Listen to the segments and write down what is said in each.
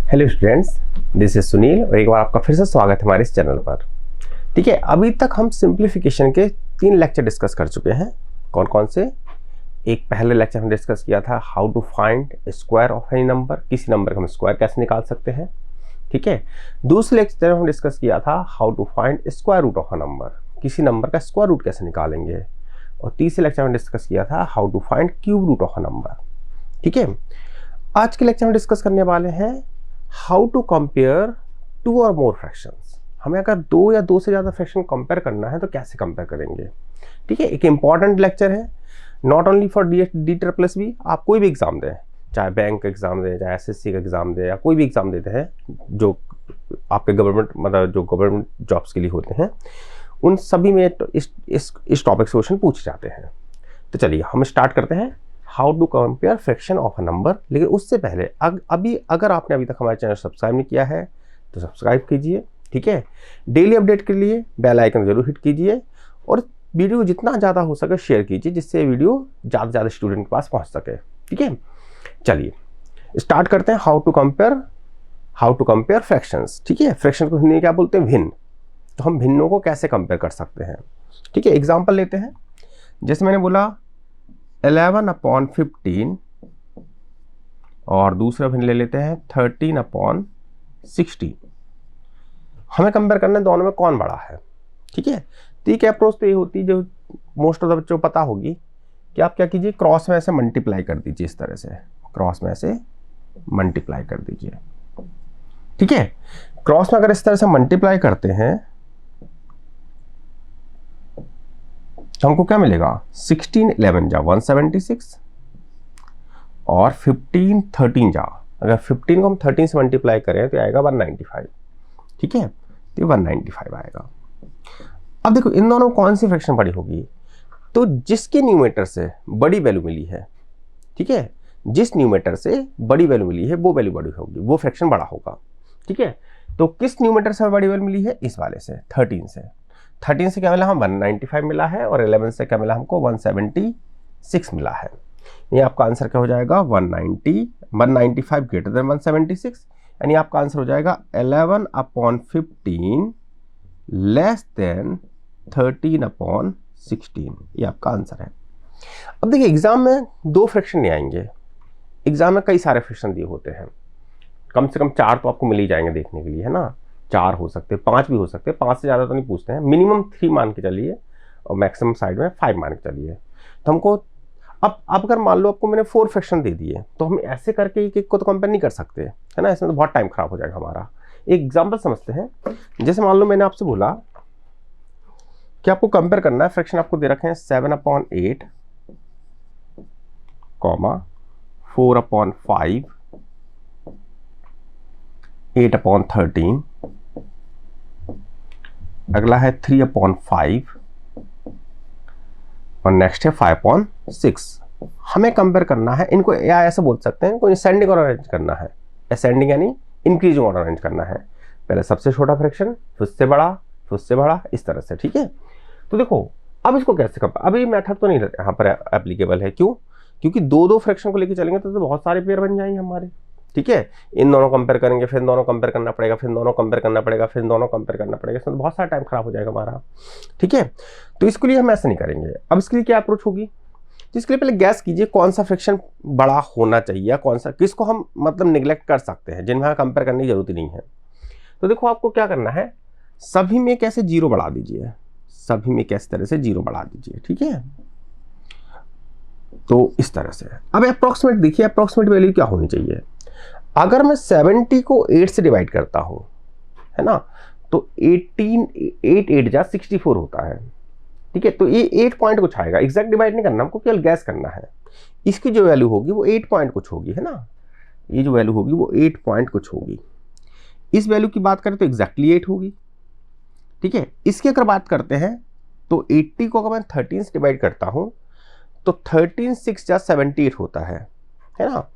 Hello students, this is Sunil और एक बार आपका फिर से स्वागत है हमारे इस चैनल पर। ठीक है, अभी तक हम सिंप्लीफिकेशन के 3 लेक्चर डिस्कस कर चुके हैं। कौन कौन से? एक पहले लेक्चर हम डिस्कस किया था how to find square of any number, किसी नंबर का हम स्क्वायर कैसे निकाल सकते हैं। ठीक है, दूसरे लेक्चर में हम डिस्कस किया था how to find square root of a number, किसी नंबर का स्क्वायर रूट कैसे निकालेंगे। और तीसरे लेक्चर में डिस्कस किया था how to find cube root of a number. ठीक है, आज के लेक्चर में डिस्कस करने वाले हैं हाउ टू कंपेयर 2 और मोर फ्रैक्शंस। हमें अगर 2 या 2 से ज़्यादा फ्रैक्शन कंपेयर करना है तो कैसे कंपेयर करेंगे। ठीक है, एक इंपॉर्टेंट लेक्चर है not only for D plus B. आप कोई भी एग्जाम दें, चाहे बैंक का एग्जाम दें, चाहे एसएससी का एग्जाम दें, या कोई भी एग्जाम देते हैं जो आपके गवर्नमेंट मतलब जो गवर्नमेंट जॉब्स के लिए होते हैं, उन सभी में इस टॉपिक से क्वेश्चन पूछे जाते हैं। तो चलिए हम स्टार्ट करते हैं how to compare fraction of a number. लेकिन उससे पहले अगर आपने अभी तक हमारे चैनल सब्सक्राइब नहीं किया है तो सब्सक्राइब कीजिए। ठीक है, डेली अपडेट के लिए बेल आइकन जरूर हिट कीजिए और वीडियो जितना ज़्यादा हो सके शेयर कीजिए, जिससे वीडियो ज़्यादा से ज़्यादा स्टूडेंट के पास पहुंच सके। ठीक है, चलिए स्टार्ट करते हैं हाउ टू कंपेयर फ्रैक्शंस। ठीक है, फ्रैक्शन को हिंदी में क्या बोलते हैं? भिन्न। तो हम भिन्नों को कैसे कंपेयर कर सकते हैं। ठीक है, एग्जाम्पल लेते हैं। जैसे मैंने बोला 11/15 और दूसरा भिन्न ले लेते हैं 13/60। हमें कंपेयर करना है दोनों में कौन बड़ा है। ठीक है, तो एक अप्रोच तो ये होती है जो मोस्ट ऑफ द बच्चों को पता होगी कि आप क्या कीजिए, क्रॉस में ऐसे मल्टीप्लाई कर दीजिए। इस तरह से क्रॉस में ऐसे मल्टीप्लाई कर दीजिए। ठीक है, क्रॉस में अगर इस तरह से मल्टीप्लाई करते हैं तो हमको क्या मिलेगा? 16 11 जा 176 और 15 13 जा, अगर 15 को हम 13 से मल्टीप्लाई करें तो आएगा 195। ठीक है, तो 195 आएगा। अब देखो इन दोनों कौन सी फ्रैक्शन बड़ी होगी? तो जिसके न्यूमरेटर से बड़ी वैल्यू मिली है, ठीक है, जिस न्यूमरेटर से बड़ी वैल्यू मिली है वो वैल्यू बड़ी होगी, वो फ्रैक्शन बड़ा होगा। ठीक है, तो किस न्यूमरेटर से बड़ी वैल्यू मिली है? इस वाले से, 13 से। 13 से क्या मिला? हम 195 मिला है और 11 से क्या मिला हमको? 176 मिला है। ये आपका आंसर क्या हो जाएगा? 195 ग्रेटर देन 176, यानी आपका आंसर हो जाएगा 11/15 लेस देन 13/16। ये आपका आंसर है। अब देखिए एग्जाम में 2 फ्रैक्शन नहीं आएंगे, एग्जाम में कई सारे फ्रैक्शन दिए होते हैं। कम से कम 4 तो आपको मिल ही जाएंगे देखने के लिए, है ना। 4 हो सकते हैं, 5 भी हो सकते हैं, 5 से ज़्यादा तो नहीं पूछते हैं। मिनिमम 3 मान के चलिए और मैक्सिमम साइड में 5 मान के चलिए। तो हमको अब अगर मान लो आपको मैंने 4 फ्रैक्शन दे दिए तो हम ऐसे करके एक को तो कंपेयर नहीं कर सकते, है ना। इसमें तो बहुत टाइम खराब हो जाएगा हमारा। एक एग्जाम्पल समझते हैं। जैसे मान लो मैंने आपसे बोला कि आपको कंपेयर करना है, फ्रैक्शन आपको दे रखे हैं 7/8, 4/5, 8/13, अगला है 3/5 और नेक्स्ट है 5/6। हमें कंपेयर करना है इनको, या ऐसे बोल सकते हैं इनको असेंडिंग ऑर्डर अरेंज करना है। असेंडिंग यानी इंक्रीजिंग ऑर्डर अरेंज करना है। पहले सबसे छोटा फ्रैक्शन, फिर उससे बड़ा, फिर उससे बड़ा, इस तरह से। ठीक है, तो देखो अब इसको कैसे कंपेयर, अभी मेथड तो नहीं यहाँ पर एप्लीकेबल है। क्यों? क्योंकि 2 फ्रैक्शन को लेकर चलेंगे तो बहुत सारे पेयर बन जाएंगे हमारे। ठीक है, इन दोनों कंपेयर करेंगे, फिर दोनों कंपेयर करना पड़ेगा, फिर दोनों कंपेयर करना पड़ेगा, फिर दोनों कंपेयर करना पड़ेगा। इसमें तो बहुत सारा टाइम खराब हो जाएगा हमारा। ठीक है, तो इसके लिए हम ऐसे नहीं करेंगे। अब इसके लिए क्या अप्रोच होगी? तो इसके लिए पहले गैस कीजिए कौन सा फ्रैक्शन बड़ा होना चाहिए, या कौन सा, किसको हम मतलब निगलेक्ट कर सकते हैं, जिनमें कंपेयर करने की जरूरत नहीं है। तो देखो आपको क्या करना है, सभी में कैसे 0 बढ़ा दीजिए, सभी में कैसे तरह से 0 बढ़ा दीजिए। ठीक है, तो इस तरह से। अब अप्रोक्सीमेट देखिए, अप्रोक्सीमेट वैल्यू क्या होनी चाहिए। अगर मैं 70 को 8 से डिवाइड करता हूं, है ना, तो 8 जा 64 होता है। ठीक है, तो ये 8 पॉइंट कुछ आएगा। एग्जैक्ट डिवाइड नहीं करना, हमको केवल गैस करना है। इसकी जो वैल्यू होगी वो 8 पॉइंट कुछ होगी, है ना। ये जो वैल्यू होगी वो 8 पॉइंट कुछ होगी। इस वैल्यू की बात करें तो एग्जैक्टली 8 होगी। ठीक है, इसकी अगर बात करते हैं तो 80 को अगर मैं 13 से डिवाइड करता हूं तो 13 6 जा 78 होता है ना।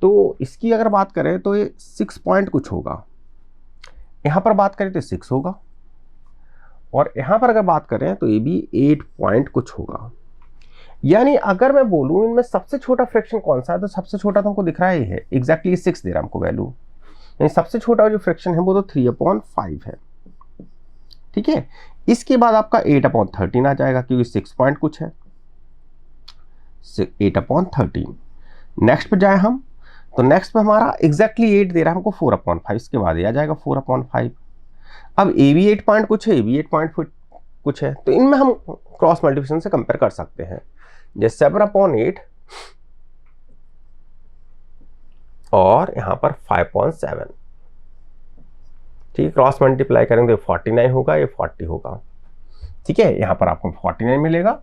तो इसकी अगर बात करें तो ये 6 पॉइंट कुछ होगा। यहां पर बात करें तो 6 होगा, और यहां पर अगर बात करें तो ये भी 8 पॉइंट कुछ होगा। यानी अगर मैं बोलूं इनमें सबसे छोटा फ्रैक्शन कौन सा है, तो सबसे छोटा तो हमको दिख रहा ही है, एग्जैक्टली 6 दे रहा है हमको वैल्यू। यानी सबसे छोटा जो फ्रैक्शन है वो तो 3/5 है, ठीक है। इसके बाद आपका 8/13 आ जाएगा क्योंकि 6 पॉइंट कुछ है, 8/13। नेक्स्ट पे जाए हम तो नेक्स्ट पे हमारा एग्जैक्टली 8 दे रहा है हमको 4/5, इसके बाद ये आ जाएगा 4/5। अब ए भी 8 पॉइंट कुछ है, ए भी 8 पॉइंट कुछ है, तो इनमें हम क्रॉस मल्टीप्लिकेशन से कंपेयर कर सकते हैं। जैसे 7/8 और यहां पर 5/7, ठीक है। क्रॉस मल्टीप्लाई करेंगे तो 49 होगा, ये 40 होगा, ठीक है। यहां पर आपको 49 मिलेगा,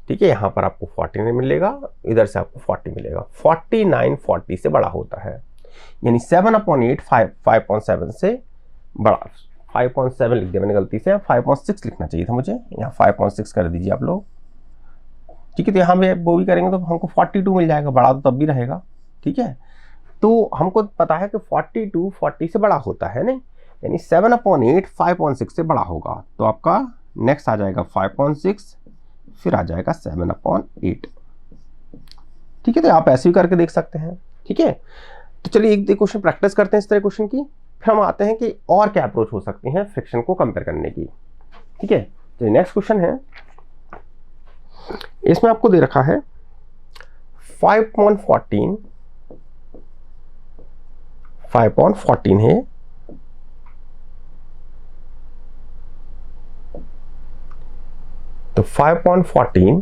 ठीक है। यहां पर आपको 49 मिलेगा, इधर से आपको 40 मिलेगा। 49 40 से बड़ा होता है, यानी 7/8 5/7 से बड़ा। 5.7 लिख दिया मैंने गलती से, 5.6 लिखना चाहिए था मुझे, यहाँ 5.6 कर दीजिए आप लोग, ठीक है। तो यहाँ पे वो भी करेंगे तो हमको 42 मिल जाएगा, बड़ा तो तब भी रहेगा, ठीक है। तो हमको पता है कि 42 40 से बड़ा होता है नहीं, यानी 7/8 5.6 से बड़ा होगा। तो आपका नेक्स्ट आ जाएगा 5.6, फिर आ जाएगा 7/8, ठीक है। तो आप ऐसे भी करके देख सकते हैं, ठीक है। तो चलिए एक क्वेश्चन प्रैक्टिस करते हैं इस तरह क्वेश्चन की, फिर हम आते हैं कि और क्या अप्रोच हो सकती है फ्रिक्शन को कंपेयर करने की, ठीक है। तो नेक्स्ट क्वेश्चन है, इसमें आपको दे रखा है 5.14 है, तो 5.14,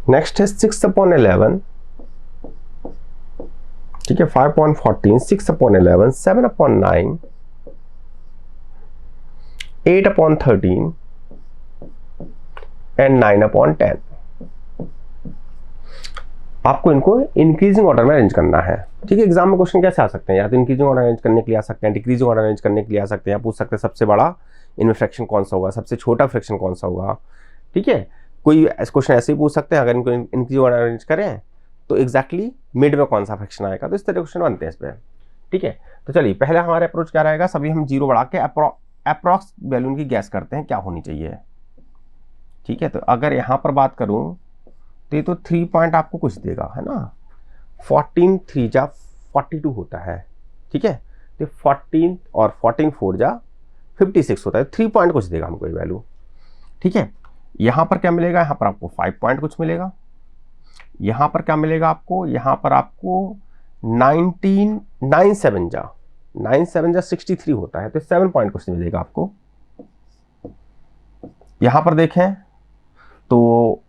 नेक्स्ट है 6/11, ठीक है। 5.14 6/11 7/9 8/13 एंड 9/10। आपको इनको इंक्रीजिंग ऑर्डर में अरेंज करना है, ठीक है। एग्जाम में क्वेश्चन कैसे आ सकते हैं, या तो इंक्रीजिंग ऑर्डर अरेंज करने के लिए आ सकते हैं, डिक्रीजिंग ऑर्डर अरेंज करने के लिए आ सकते हैं, या पूछ सकते हैं सबसे बड़ा इनमें फ्रैक्शन कौन सा होगा, सबसे छोटा फ्रैक्शन कौन सा होगा, ठीक है। कोई क्वेश्चन ऐसे ही पूछ सकते हैं, अगर इनको इंक्रीजिंग ऑर्डर अरेंज करें तो एग्जैक्टली मिड में कौन सा फ्रैक्शन आएगा, तो इस तरह क्वेश्चन बनते हैं इस पर, ठीक है। तो चलिए पहले हमारे अप्रोच क्या रहेगा, सभी हम जीरो बढ़ा के अप्रॉक्स वैल्यू की गैस करते हैं क्या होनी चाहिए, ठीक है। तो अगर यहाँ पर बात करूँ तो ये तो 3 पॉइंट आपको कुछ देगा, है ना। 14 3 जा 42 होता है, ठीक है। तो 14 और 14 4 जा 56 होता है, 3 पॉइंट कुछ देगा हमको ये वैल्यू, ठीक है। यहाँ पर क्या मिलेगा, यहाँ पर आपको 5 पॉइंट कुछ मिलेगा, यहाँ पर क्या मिलेगा आपको, यहाँ पर आपको 9 7 जा 63 होता है, तो 7 पॉइंट कुछ मिलेगा आपको। यहाँ पर देखें तो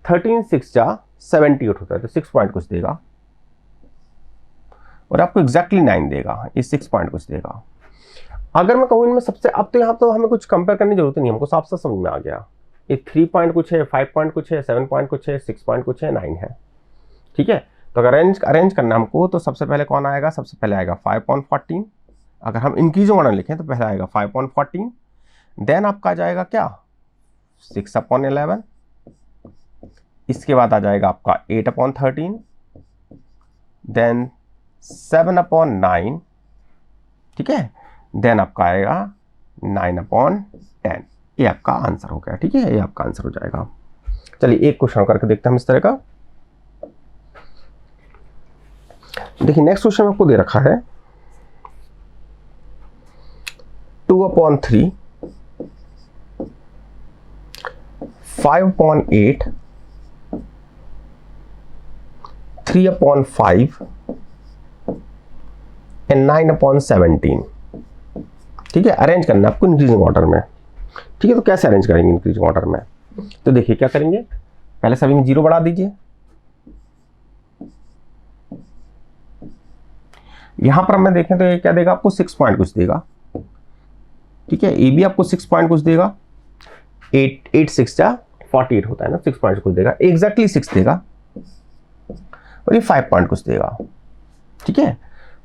13 6 जा 78 होता है, तो 6 पॉइंट कुछ देगा, और आपको एग्जैक्टली 9 देगा, ये 6 पॉइंट कुछ देगा। अगर मैं कहूँ इनमें सबसे, अब तो यहाँ तो हमें कुछ कंपेयर करने की जरूरत नहीं, हमको साफ साफ समझ में आ गया, ये 3 पॉइंट कुछ है, 5 पॉइंट कुछ है, 7 पॉइंट कुछ है, 6 पॉइंट कुछ है, 9 है, ठीक है। तो अगर अरेंज करना हमको, तो सबसे पहले कौन आएगा, सबसे पहले आएगा 5.14। अगर हम इंक्रीजिंग ऑर्डर लिखें तो पहले आएगा 5.14, देन आपका आ जाएगा क्या 6/11, इसके बाद आ जाएगा आपका 8/13, देन 7/9, ठीक है, देन आपका आएगा 9/10। ये आपका आंसर हो गया, ठीक है, ये आपका आंसर हो जाएगा। चलिए एक क्वेश्चन करके देखते हैं हम इस तरह का। देखिए नेक्स्ट क्वेश्चन आपको दे रखा है 2/3 5/8 3/5 एंड 9/17, ठीक है। अरेंज करना है आपको इंक्रीजिंग ऑर्डर में, ठीक है। तो कैसे अरेंज करेंगे इंक्रीजिंग ऑर्डर में, तो देखिए क्या करेंगे, पहले सभी में 0 बढ़ा दीजिए, यहां पर हमें देखें तो ये क्या देगा आपको 6 पॉइंट कुछ देगा, ठीक है। ए भी आपको 6 पॉइंट कुछ देगा, 8 6 जा 48 होता है ना, 6 पॉइंट कुछ देगा, एग्जैक्टली 6 देगा, और ये 5 पॉइंट कुछ देगा, ठीक है।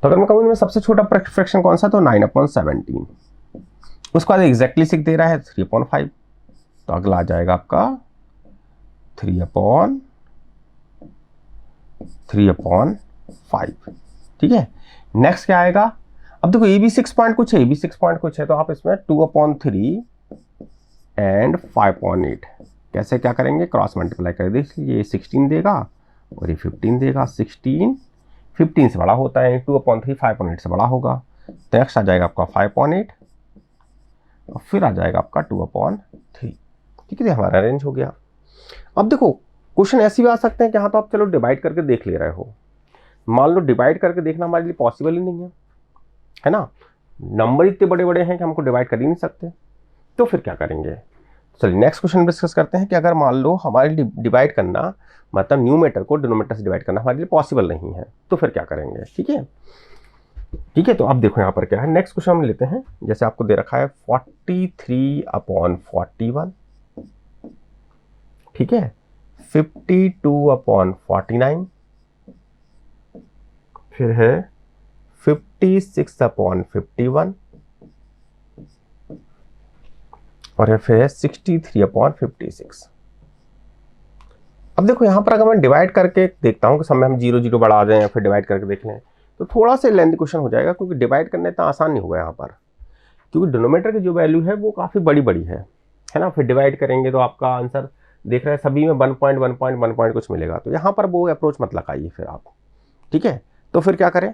तो अगर मैं कहूँ इनमें सबसे छोटा फ्रैक्शन कौन सा, तो 9/17, उसके बाद एग्जैक्टली 6 दे रहा है 3/5, तो अगला आ जाएगा आपका 3/5, ठीक है। नेक्स्ट क्या आएगा, अब देखो ये भी 6 पॉइंट कुछ है, ये भी 6 पॉइंट कुछ है, तो आप इसमें 2/3 एंड 5/8 कैसे क्या करेंगे, क्रॉस मल्टीप्लाई कर दीजिए, ये 16 देगा और ये 15 देगा, 16 15 से बड़ा होता है, 2/3 5/8 से बड़ा होगा, तो नेक्स्ट आ जाएगा आपका 5/8 और फिर आ जाएगा आपका 2/3। ठीक है, ये हमारा रेंज हो गया। अब देखो क्वेश्चन ऐसे भी आ सकते हैं कि हाँ तो आप चलो डिवाइड करके देख ले रहे हो, मान लो डिवाइड करके देखना हमारे लिए पॉसिबल ही नहीं है ना, नंबर इतने बड़े बड़े हैं कि हमको डिवाइड कर ही नहीं सकते, तो फिर क्या करेंगे। चलिए नेक्स्ट क्वेश्चन डिस्कस करते हैं कि अगर मान लो हमारे लिए डिवाइड करना मतलब न्यूमेटर को डिनोमिनेटर से डिवाइड करना हमारे लिए पॉसिबल नहीं है, तो फिर क्या करेंगे। ठीक है, तो अब देखो यहाँ पर क्या है, नेक्स्ट क्वेश्चन हम लेते हैं, जैसे आपको दे रखा है 43/41, ठीक है, 52/49, फिर है 56/51 और फिर है 63/56। अब देखो यहाँ पर अगर मैं डिवाइड करके देखता हूँ कि समय हम 0 बढ़ा दें या फिर डिवाइड करके देख लें तो थोड़ा सा लेंथी क्वेश्चन हो जाएगा, क्योंकि डिवाइड करना इतना आसान नहीं होगा यहाँ पर, क्योंकि डिनोमिनेटर की जो वैल्यू है वो काफ़ी बड़ी बड़ी है ना। फिर डिवाइड करेंगे तो आपका आंसर देख रहे हैं सभी में 1 कुछ मिलेगा, तो यहाँ पर वो अप्रोच मत लगाइए फिर आप। ठीक है, तो फिर क्या करें,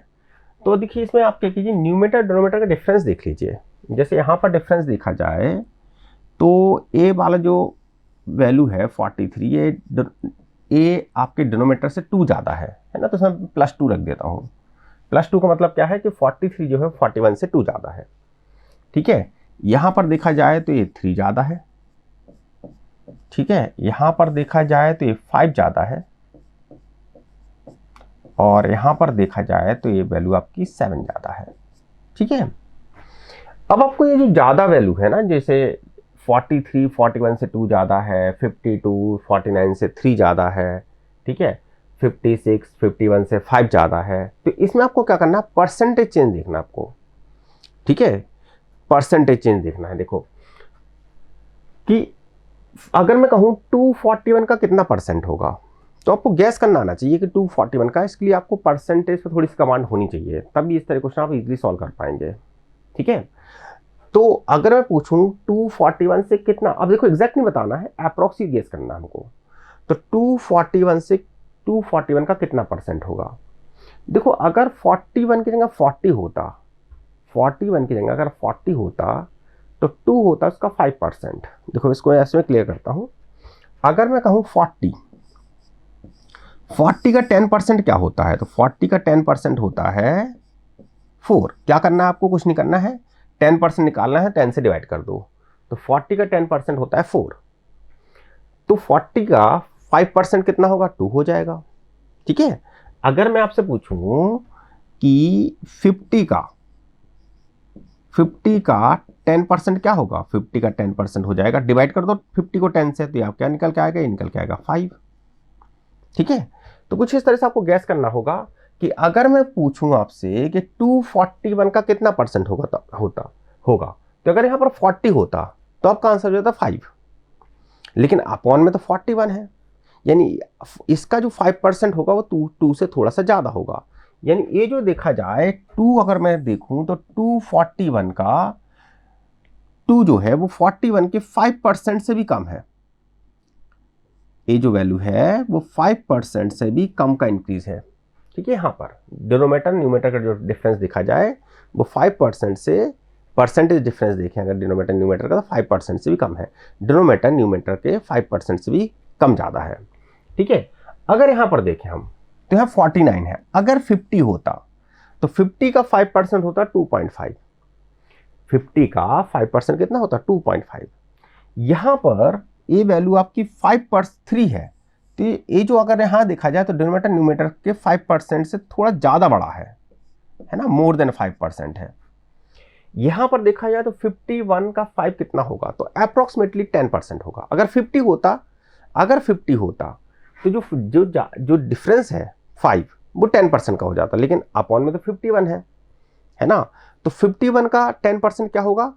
तो देखिए इसमें आप क्या कीजिए, न्यूमेटर डिनोमिनेटर का डिफरेंस देख लीजिए। जैसे यहाँ पर डिफरेंस देखा जाए तो ए वाला जो वैल्यू है 43, ये आपके डिनोमिनेटर से 2 ज़्यादा है ना, तो इसमें +2 रख देता हूँ। +2 का मतलब क्या है कि 43 जो है 41 से 2 ज़्यादा है। ठीक है, यहाँ पर देखा जाए तो ये 3 ज़्यादा है। ठीक है, यहाँ पर देखा जाए तो ये 5 ज़्यादा है और यहाँ पर देखा जाए तो ये वैल्यू आपकी 7 ज़्यादा है। ठीक है, अब आपको ये जो ज़्यादा वैल्यू है ना, जैसे 43 41 से 2 ज़्यादा है, 52 49 से 3 ज़्यादा है, ठीक है, 56 51 से 5 ज़्यादा है, तो इसमें आपको क्या करना है, परसेंटेज चेंज देखना आपको। ठीक है, परसेंटेज चेंज देखना है। देखो कि अगर मैं कहूँ 241 का कितना परसेंट होगा, तो आपको गैस करना आना चाहिए कि 241 का, इसके लिए आपको परसेंटेज पर थोड़ी सी कमांड होनी चाहिए, तभी इस तरह क्वेश्चन आप इजीली सॉल्व कर पाएंगे। ठीक है, तो अगर मैं पूछूं 241 से कितना, अब देखो एग्जैक्ट नहीं बताना है, अप्रोक्सीमेट गेस करना है हमको, तो 241 से 241 का कितना परसेंट होगा। देखो अगर 41 की जगह 40 होता, 41 की जगह अगर 40 होता तो 2 होता उसका 5%। देखो इसको ऐसे में क्लियर करता हूं, अगर मैं कहूं 40 का 10% क्या होता है, तो 40 का 10% होता है 4। क्या करना है आपको, कुछ नहीं करना है, 10% निकालना है, 10 से डिवाइड कर दो, तो 40 का 10% होता है 4, तो 40 का 5% कितना होगा, 2 हो जाएगा। ठीक है, अगर मैं आपसे पूछूं कि 50 का 10% क्या होगा, 50 का 10% हो जाएगा, डिवाइड कर दो 50 को 10 से, तो आप क्या निकल के आएगा, ये निकल के आएगा 5। ठीक है, तो कुछ इस तरह से आपको गैस करना होगा कि अगर मैं पूछूं आपसे कि 241 का कितना परसेंट होगा, तो अगर यहाँ पर 40 होता तो आपका आंसर हो जाता 5, लेकिन अपॉन में तो 41 है, यानी इसका जो 5% होगा वो 2 से थोड़ा सा ज़्यादा होगा, यानी ये जो देखा जाए 2, अगर मैं देखूं तो 241 का 2 जो है वो 41 के 5% से भी कम है। ये जो वैल्यू है वो 5% से भी कम का इंक्रीज है। ठीक है, यहाँ पर डिनोमिनेटर न्यूमेटर का जो डिफरेंस देखा जाए वो 5% से, परसेंटेज डिफरेंस देखें अगर डिनोमिनेटर न्यूमेटर का, तो 5% से भी कम है, डिनोमिनेटर न्यूमेटर के 5% से भी कम ज़्यादा है। ठीक है, अगर यहाँ पर देखें हम तो यहाँ 49 है, अगर 50 होता तो 50 का 5% होता 2.5, 50 का 5% कितना होता 2.5, यहाँ पर ये वैल्यू आपकी 5/3 है, तो ये जो अगर यहाँ देखा जाए तो डिनोमिनेटर न्यूमेटर के 5% से थोड़ा ज़्यादा बड़ा है ना, मोर देन 5% है। यहाँ पर देखा जाए तो 51 का 5 कितना होगा, तो अप्रोक्सीमेटली 10% होगा। अगर 50 होता तो जो डिफरेंस है 5 वो 10% का हो जाता, लेकिन अपॉन में तो 51 है ना, तो 51 का 10% क्या होगा,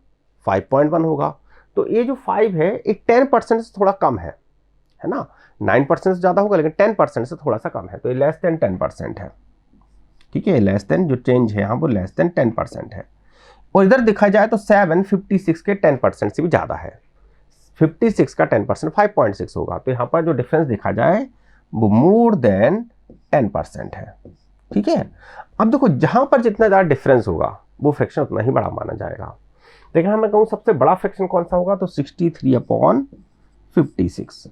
5.1 होगा। तो ये जो 5 है ये 10% से थोड़ा कम है ना, 9% से ज़्यादा होगा लेकिन 10% से थोड़ा सा कम है, तो ये लेस देन 10% है। ठीक है, लेस देन जो चेंज है यहाँ वो लेस देन 10% है। और इधर देखा जाए तो 7 56 के 10% से भी ज़्यादा है, 56 का 10% 5.6 होगा, तो यहाँ पर जो डिफरेंस देखा जाए वो मोर देन 10% है। ठीक है। अब देखो जहां पर जितना ज़्यादा डिफरेंस होगा वो फ्रैक्शन उतना ही बड़ा माना जाएगा। देखिए मैं कहूँ सबसे बड़ा फ्रैक्शन कौन सा होगा, तो 63/56।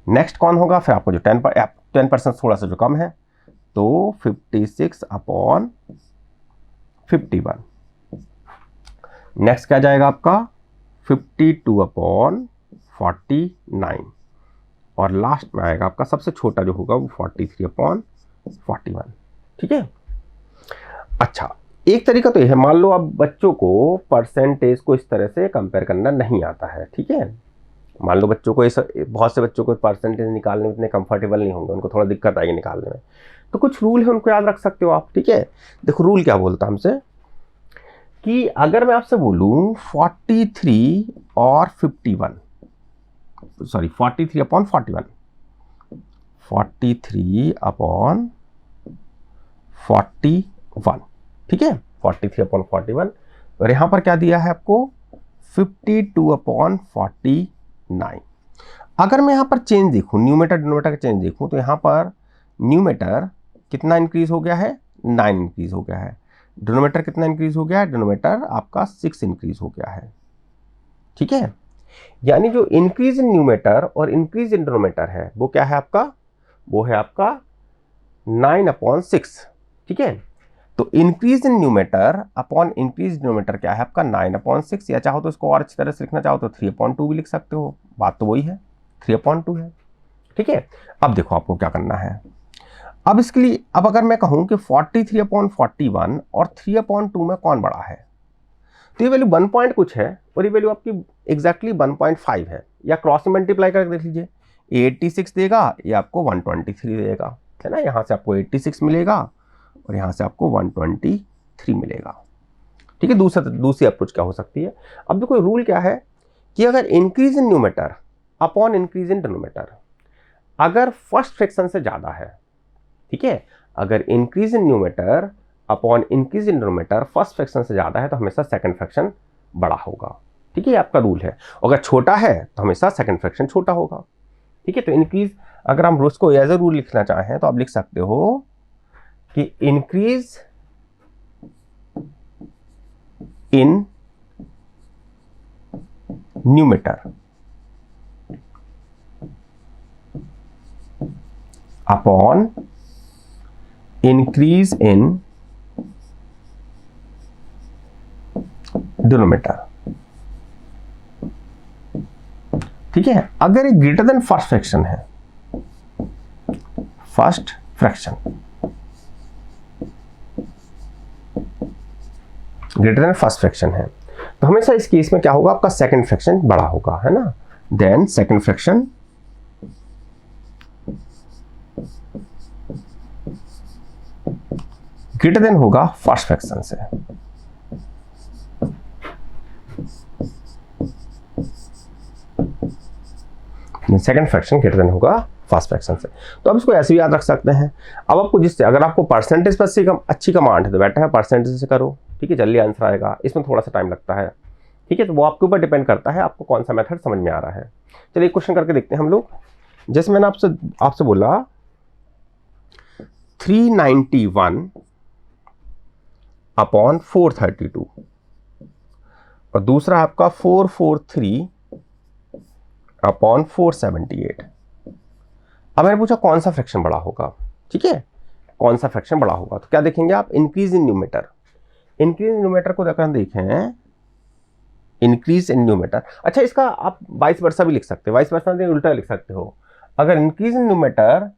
नेक्स्ट कौन होगा, फिर आपको जो 10% थोड़ा सा जो कम है, तो 56/51। नेक्स्ट क्या जाएगा आपका 52/49, और लास्ट में आएगा आपका सबसे छोटा जो होगा वो 43/41। ठीक है। अच्छा, एक तरीका तो यह है, मान लो अब बच्चों को परसेंटेज को इस तरह से कंपेयर करना नहीं आता है। ठीक है, मान लो बच्चों को बहुत से बच्चों को परसेंटेज निकालने में इतने कंफर्टेबल नहीं होंगे, उनको थोड़ा दिक्कत आएगी निकालने में, तो कुछ रूल है उनको याद रख सकते हो आप। ठीक है, देखो रूल क्या बोलता है हमसे कि अगर मैं आपसे बोलूं 43 और 51, सॉरी 43/41, 43/41, ठीक है, 43/41, और यहां पर क्या दिया है आपको 52/49। अगर मैं यहां पर चेंज देखूं, न्यूमेटर डिनोमिनेटर का चेंज देखूं, तो यहां पर न्यूमेटर कितना इंक्रीज हो गया है, 9 इंक्रीज हो गया है। डिनोमिनेटर कितना इंक्रीज हो गया है, डिनोमिनेटर आपका 6 इंक्रीज हो गया है। ठीक है, यानी जो इंक्रीज इन न्यूमेटर और इंक्रीज इन डिनोमिनेटर है वो क्या है आपका, वो है आपका 9/6। ठीक है, तो increase in numerator upon increase denominator क्या है आपका 9/6, या चाहो तो इसको और अच्छी तरह से लिखना चाहो तो 3/2 भी लिख सकते हो, बात तो वही है, 3/2 है। ठीक है, अब देखो आपको क्या करना है। अब इसके लिए, अब अगर मैं कहूं कि 43/41 और 3/2 में कौन बड़ा है, तो ये वैल्यू 1 पॉइंट कुछ है और ये वैल्यू आपकी एग्जैक्टली 1.5 है, या क्रॉस मल्टीप्लाई करके देख लीजिए, 86 देगा, ये आपको 123 देगा, है ना। यहाँ से आपको 86 मिलेगा और यहाँ से आपको 123 मिलेगा। ठीक है, दूसरी अप्रोच क्या हो सकती है, अब देखो रूल क्या है कि अगर increase in numerator upon increase in denominator अगर फर्स्ट फ्रैक्शन से ज़्यादा है, ठीक है, अगर increase in numerator upon increase in denominator first fraction से ज़्यादा है तो हमेशा सेकंड फ्रैक्शन बड़ा होगा। ठीक है, ये आपका रूल है। अगर छोटा है तो हमेशा सेकंड फ्रैक्शन छोटा होगा। ठीक है, तो इंक्रीज, अगर हम उसको एज ए रूल लिखना चाहें तो आप लिख सकते हो कि increase in numerator upon increase in denominator. ठीक है, अगर ये ग्रेटर देन फर्स्ट फ्रैक्शन है, first fraction greater then first fraction है, तो हमेशा इस केस में क्या होगा, आपका सेकंड फ्रैक्शन बड़ा होगा, है ना। Then second fraction greater than होगा फर्स्ट फ्रैक्शन से। सेकंड फ्रैक्शन ग्रेटर देन होगा फर्स्ट फ्रैक्शन से। तो अब इसको ऐसे भी याद रख सकते हैं। अब आपको जिससे, अगर आपको परसेंटेज पर से अच्छी कमांड है तो बेटर है परसेंटेज से करो। ठीक है, जल्दी आंसर आएगा, इसमें थोड़ा सा टाइम लगता है। ठीक है, तो वो आपके ऊपर डिपेंड करता है आपको कौन सा मेथड समझ में आ रहा है। चलिए एक क्वेश्चन करके देखते हैं हम लोग। जैसे मैंने आपसे बोला 391/432 और दूसरा आपका 443/478। अब मैंने पूछा कौन सा फ्रैक्शन बड़ा होगा। ठीक है, कौन सा फ्रैक्शन बड़ा होगा, तो क्या देखेंगे आप, increase in numerator. Increase in numerator को अगर हम देखें, इंक्रीज इन न्यूमेटर, अच्छा इसका आप वाइस वर्सा भी लिख सकते हो, वाइस वर्सा उल्टा लिख सकते हो। अगर increase in numerator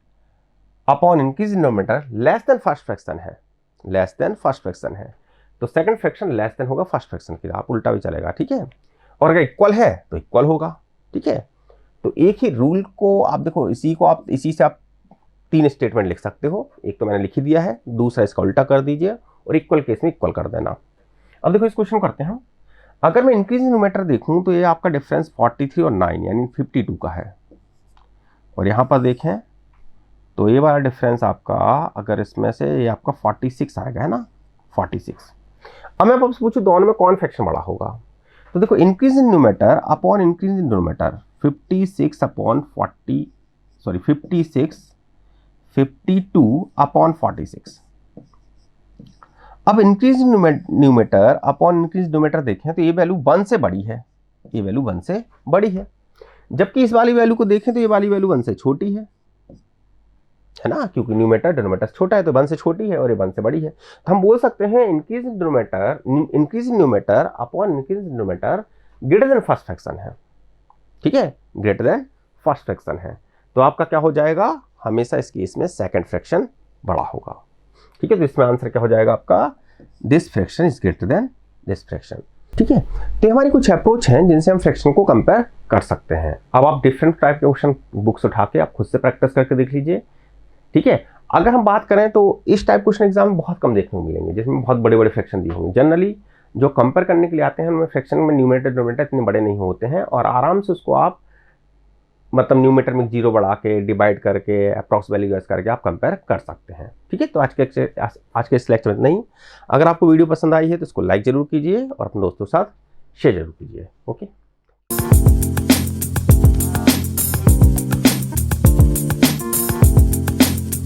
upon increase in denominator less than first fraction है, लेस देन फर्स्ट फ्रैक्शन है, तो सेकंड फ्रैक्शन लेस देन होगा फर्स्ट फ्रैक्शन की, आप उल्टा भी चलेगा। ठीक है, और अगर इक्वल है तो इक्वल होगा। ठीक है, तो एक ही रूल को आप देखो, इसी से आप 3 स्टेटमेंट लिख सकते हो। एक तो मैंने लिख ही दिया है, दूसरा इसका उल्टा कर दीजिए और इक्वल केस में इक्वल कर देना। अब देखो इस क्वेश्चन करते हैं हम। अगर मैं इंक्रीज इन न्यूमेटर देखूं तो ये आपका डिफरेंस 43 और 9 यानी 52 का है, और यहाँ पर देखें तो ये वाला डिफरेंस आपका, अगर इसमें से ये आपका 46 आएगा, है ना, 46। अब मैं आपसे पूछूं दोनों में कौन फ्रैक्शन बड़ा होगा, तो देखो increase in numerator upon increase in denominator 56 52/46। अब increase numerator upon increase denominator देखें तो ये वैल्यू 1 से बड़ी है, ये वैल्यू 1 से बड़ी है, जबकि इस वाली वैल्यू को देखें तो ये वाली वैल्यू 1 से छोटी है ना, क्योंकि न्यूमेटर डिनोमिनेटर छोटा है तो 1 से छोटी है और ये 1 से बड़ी है। तो हम बोल सकते हैं increase numerator upon increase denominator greater than first fraction है, ठीक है, ग्रेटर देन फर्स्ट फ्रैक्शन है। तो आपका क्या हो जाएगा, हमेशा इस केस में सेकंड फ्रैक्शन बड़ा होगा, ठीक है। तो इसमें आंसर क्या हो जाएगा आपका, this fraction is greater than this fraction, ठीक है। तो हमारी कुछ अप्रोच हैं जिनसे हम फ्रैक्शन को कंपेयर कर सकते हैं। अब आप डिफरेंट टाइप के क्वेश्चन बुक्स उठा के आप खुद से प्रैक्टिस करके देख लीजिए, ठीक है। अगर हम बात करें तो इस टाइप क्वेश्चन एग्जाम में बहुत कम देखने को मिलेंगे जिसमें बहुत बड़े बड़े फ्रैक्शन दिए होंगे। जनरली जो कंपेयर करने के लिए आते हैं उनमें फ्रैक्शन में न्यूमेरेटर डिनोमिनेटर इतने बड़े नहीं होते हैं और आराम से उसको आप मतलब न्यूमेरेटर में 0 बढ़ा के डिवाइड करके अप्रॉक्स वैल्यू यूज करके आप कंपेयर कर सकते हैं, ठीक है। तो आज के इस लेक्चर में नहीं, अगर आपको वीडियो पसंद आई है तो इसको लाइक जरूर कीजिए और अपने दोस्तों के साथ शेयर जरूर कीजिए। ओके।